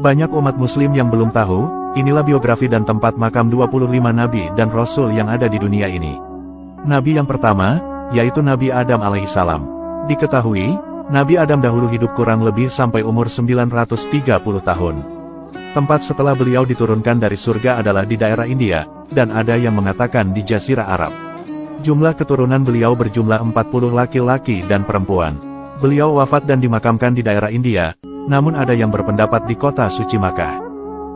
Banyak umat muslim yang belum tahu, inilah biografi dan tempat makam 25 nabi dan rasul yang ada di dunia ini. Nabi yang pertama, yaitu Nabi Adam alaihissalam. Diketahui, Nabi Adam dahulu hidup kurang lebih sampai umur 930 tahun. Tempat setelah beliau diturunkan dari surga adalah di daerah India, dan ada yang mengatakan di Jazirah Arab. Jumlah keturunan beliau berjumlah 40 laki-laki dan perempuan. Beliau wafat dan dimakamkan di daerah India, namun ada yang berpendapat di kota suci Makkah.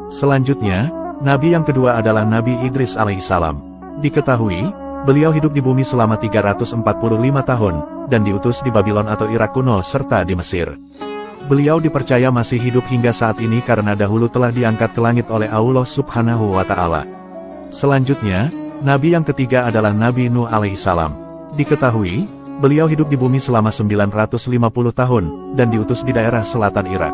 Selanjutnya, Nabi yang kedua adalah Nabi Idris alaihissalam. Diketahui, beliau hidup di bumi selama 345 tahun, dan diutus di Babylon atau Irak kuno serta di Mesir. Beliau dipercaya masih hidup hingga saat ini karena dahulu telah diangkat ke langit oleh Allah Subhanahu wa Ta'ala. Selanjutnya, Nabi yang ketiga adalah Nabi Nuh alaihissalam. Diketahui, beliau hidup di bumi selama 950 tahun, dan diutus di daerah selatan Irak.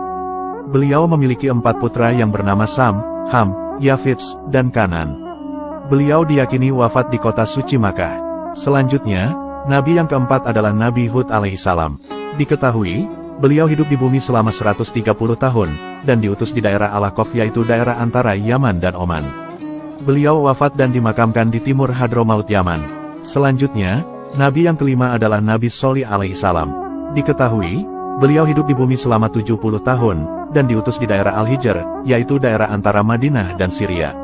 Beliau memiliki 4 putra yang bernama Sam, Ham, Yafits, dan Kanan. Beliau diyakini wafat di kota suci Makkah. Selanjutnya, Nabi yang keempat adalah Nabi Hud alaihissalam. Diketahui, beliau hidup di bumi selama 130 tahun, dan diutus di daerah Al-Ahqaf yaitu daerah antara Yaman dan Oman. Beliau wafat dan dimakamkan di timur Hadramaut Yaman. Selanjutnya, Nabi yang kelima adalah Nabi Sholih alaihissalam. Diketahui, beliau hidup di bumi selama 70 tahun, dan diutus di daerah Al-Hijr, yaitu daerah antara Madinah dan Syria.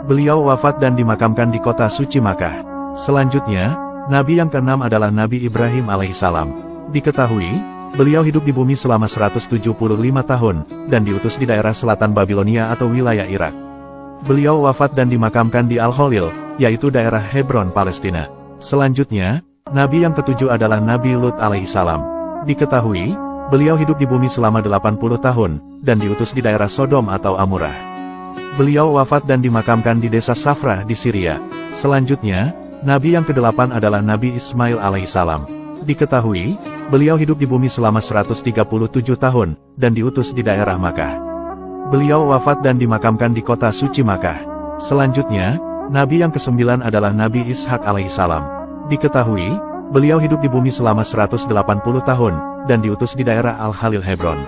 Beliau wafat dan dimakamkan di kota suci Makkah. Selanjutnya, Nabi yang keenam adalah Nabi Ibrahim alaihissalam. Diketahui, beliau hidup di bumi selama 175 tahun, dan diutus di daerah selatan Babilonia atau wilayah Irak. Beliau wafat dan dimakamkan di Al-Khalil, yaitu daerah Hebron, Palestina. Selanjutnya, Nabi yang ketujuh adalah Nabi Lut alaihissalam. Diketahui, beliau hidup di bumi selama 80 tahun, dan diutus di daerah Sodom atau Amurah. Beliau wafat dan dimakamkan di desa Safrah di Syria. Selanjutnya, Nabi yang kedelapan adalah Nabi Ismail alaihissalam. Diketahui, beliau hidup di bumi selama 137 tahun, dan diutus di daerah Makkah. Beliau wafat dan dimakamkan di kota suci Makkah. Selanjutnya, Nabi yang kesembilan adalah Nabi Ishak alaihissalam. Diketahui, beliau hidup di bumi selama 180 tahun, dan diutus di daerah Al-Khalil Hebron.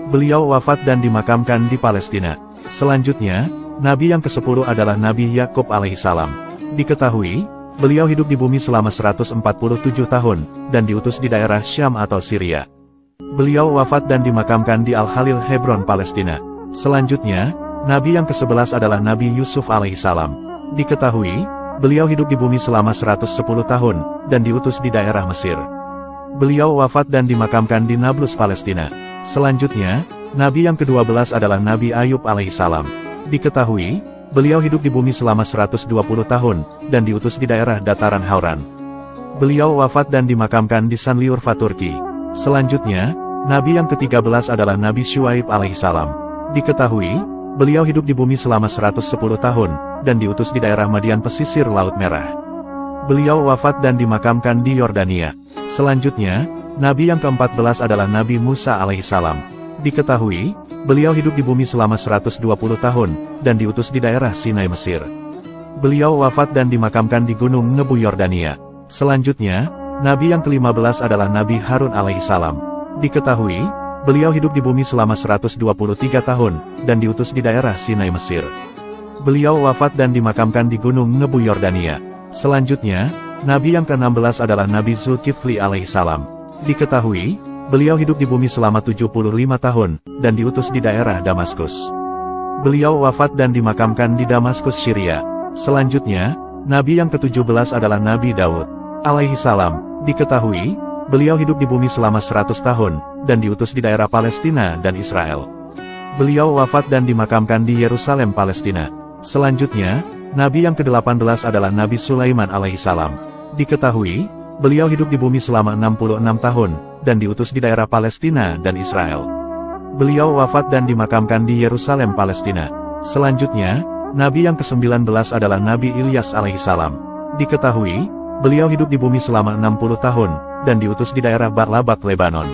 Beliau wafat dan dimakamkan di Palestina. Selanjutnya, Nabi yang ke-10 adalah Nabi Yakub alaihissalam. Diketahui, beliau hidup di bumi selama 147 tahun, dan diutus di daerah Syam atau Syria. Beliau wafat dan dimakamkan di Al-Khalil Hebron, Palestina. Selanjutnya, Nabi yang ke-11 adalah Nabi Yusuf alaihissalam. Diketahui, beliau hidup di bumi selama 110 tahun, dan diutus di daerah Mesir. Beliau wafat dan dimakamkan di Nablus, Palestina. Selanjutnya, Nabi yang ke-12 adalah Nabi Ayub alaihissalam. Diketahui, beliau hidup di bumi selama 120 tahun, dan diutus di daerah dataran Hauran. Beliau wafat dan dimakamkan di Sanliurfa, Turki. Selanjutnya, Nabi yang ke-13 adalah Nabi Syuaib alaihissalam. Diketahui, beliau hidup di bumi selama 110 tahun, dan diutus di daerah Madian pesisir Laut Merah. Beliau wafat dan dimakamkan di Yordania. Selanjutnya, Nabi yang ke-14 adalah Nabi Musa alaihissalam. Diketahui, beliau hidup di bumi selama 120 tahun, dan diutus di daerah Sinai, Mesir. Beliau wafat dan dimakamkan di Gunung Nebu, Yordania. Selanjutnya, Nabi yang ke-15 adalah Nabi Harun alaihissalam. Diketahui, beliau hidup di bumi selama 123 tahun, dan diutus di daerah Sinai, Mesir. Beliau wafat dan dimakamkan di Gunung Nebu, Yordania. Selanjutnya, Nabi yang ke-16 adalah Nabi Zulkifli alaihissalam. Diketahui, beliau hidup di bumi selama 75 tahun, dan diutus di daerah Damaskus. Beliau wafat dan dimakamkan di Damaskus, Syria. Selanjutnya, Nabi yang ke-17 adalah Nabi Daud alaihissalam. Diketahui, beliau hidup di bumi selama 100 tahun, dan diutus di daerah Palestina dan Israel. Beliau wafat dan dimakamkan di Yerusalem, Palestina. Selanjutnya, Nabi yang ke-18 adalah Nabi Sulaiman alaihissalam. Diketahui, beliau hidup di bumi selama 66 tahun, dan diutus di daerah Palestina dan Israel. Beliau wafat dan dimakamkan di Yerusalem, Palestina. Selanjutnya, Nabi yang ke-19 adalah Nabi Ilyas alaihissalam. Diketahui, beliau hidup di bumi selama 60 tahun, dan diutus di daerah Barlabak, Lebanon.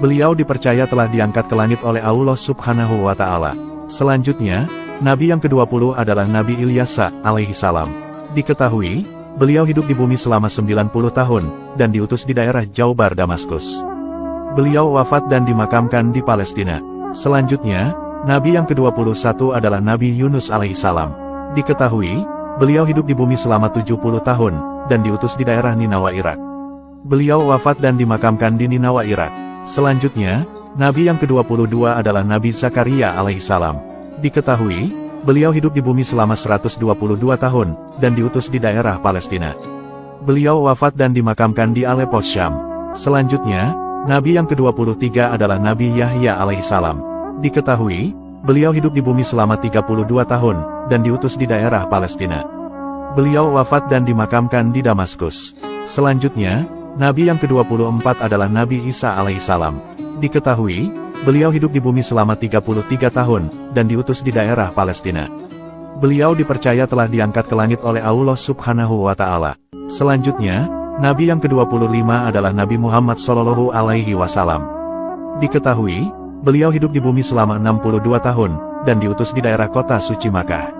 Beliau dipercaya telah diangkat ke langit oleh Allah Subhanahu wa Ta'ala. Selanjutnya, Nabi yang ke-20 adalah Nabi Ilyasa alaihissalam. Diketahui, beliau hidup di bumi selama 90 tahun, dan diutus di daerah Jaubar, Damaskus. Beliau wafat dan dimakamkan di Palestina. Selanjutnya, Nabi yang ke-21 adalah Nabi Yunus alaihissalam. Diketahui, beliau hidup di bumi selama 70 tahun, dan diutus di daerah Ninawa, Irak. Beliau wafat dan dimakamkan di Ninawa, Irak. Selanjutnya, Nabi yang ke-22 adalah Nabi Zakaria alaihissalam. Diketahui, beliau hidup di bumi selama 122 tahun, dan diutus di daerah Palestina. Beliau wafat dan dimakamkan di Aleppo, Syam. Selanjutnya, Nabi yang ke-23 adalah Nabi Yahya alaihissalam. Diketahui, beliau hidup di bumi selama 32 tahun, dan diutus di daerah Palestina. Beliau wafat dan dimakamkan di Damaskus. Selanjutnya, Nabi yang ke-24 adalah Nabi Isa alaihissalam. Diketahui, beliau hidup di bumi selama 33 tahun, dan diutus di daerah Palestina. Beliau dipercaya telah diangkat ke langit oleh Allah Subhanahu wa Ta'ala. Selanjutnya, Nabi yang ke-25 adalah Nabi Muhammad Shallallahu Alaihi Wasallam. Diketahui, beliau hidup di bumi selama 62 tahun, dan diutus di daerah kota suci Makkah.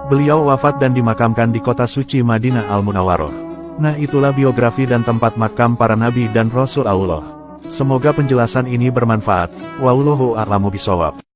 Beliau wafat dan dimakamkan di kota suci Madinah Al-Munawwaroh. Nah, itulah biografi dan tempat makam para nabi dan rasul Allah. Semoga penjelasan ini bermanfaat. Wallahu a'lamu bishawab.